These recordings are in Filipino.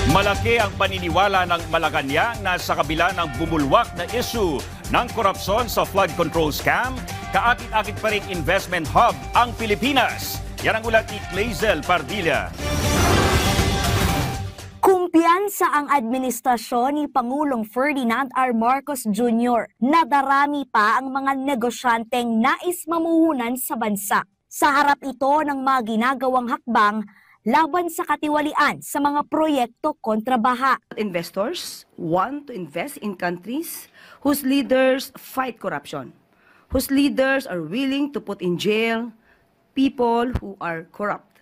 Malaki ang paniniwala ng Malacanang na sa kabila ng bumulwak na issue ng korupsyon sa flood control scam, kaakit-akit pa ring investment hub ang Pilipinas. Yan ang ulat ni Clazel Pardilla. Kumpiyansa ang administrasyon ni Pangulong Ferdinand R. Marcos Jr. na darami pa ang mga negosyanteng nais mamuhunan sa bansa. Sa harap ito ng mga ginagawang hakbang laban sa katiwalian sa mga proyekto kontra baha. Investors want to invest in countries whose leaders fight corruption, whose leaders are willing to put in jail people who are corrupt.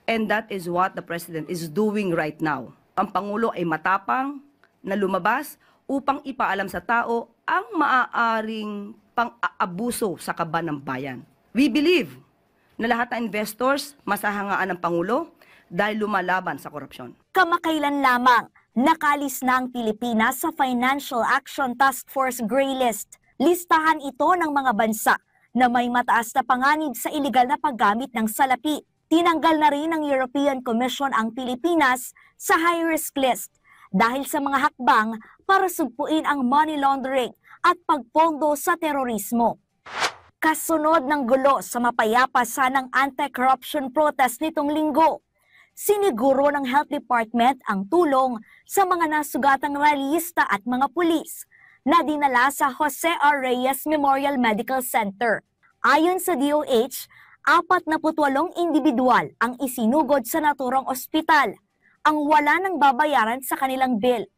And that is what the President is doing right now. Ang Pangulo ay matapang na lumabas upang ipaalam sa tao ang maaaring pang-aabuso sa kaban ng bayan. We believe na lahat ng investors masahangaan ng Pangulo dahil lumalaban sa korupsyon. Kamakailan lamang, nakalis na ang Pilipinas sa Financial Action Task Force Gray List. Listahan ito ng mga bansa na may mataas na panganib sa iligal na paggamit ng salapi. Tinanggal na rin ng European Commission ang Pilipinas sa high-risk list dahil sa mga hakbang para sugpuin ang money laundering at pagpondo sa terorismo. Kasunod ng gulo sa mapayapa sanang anti-corruption protest nitong linggo, siniguro ng Health Department ang tulong sa mga nasugatang rallyista at mga pulis na dinala sa Jose R. Reyes Memorial Medical Center. Ayon sa DOH, 48 individual ang isinugod sa naturang ospital ang wala nang babayaran sa kanilang bill.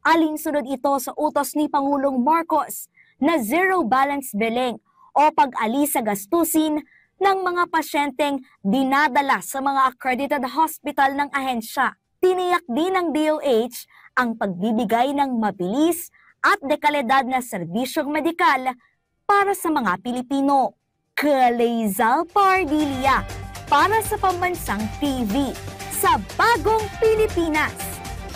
Alinsunod ito sa utos ni Pangulong Marcos na zero balance billing o pag-alis sa gastusin ng mga pasyenteng dinadala sa mga accredited hospital ng ahensya. Tiniyak din ng DOH ang pagbibigay ng mabilis at dekalidad na serbisyong medikal para sa mga Pilipino. Clazel Pardilla para sa Pambansang TV sa Bagong Pilipinas.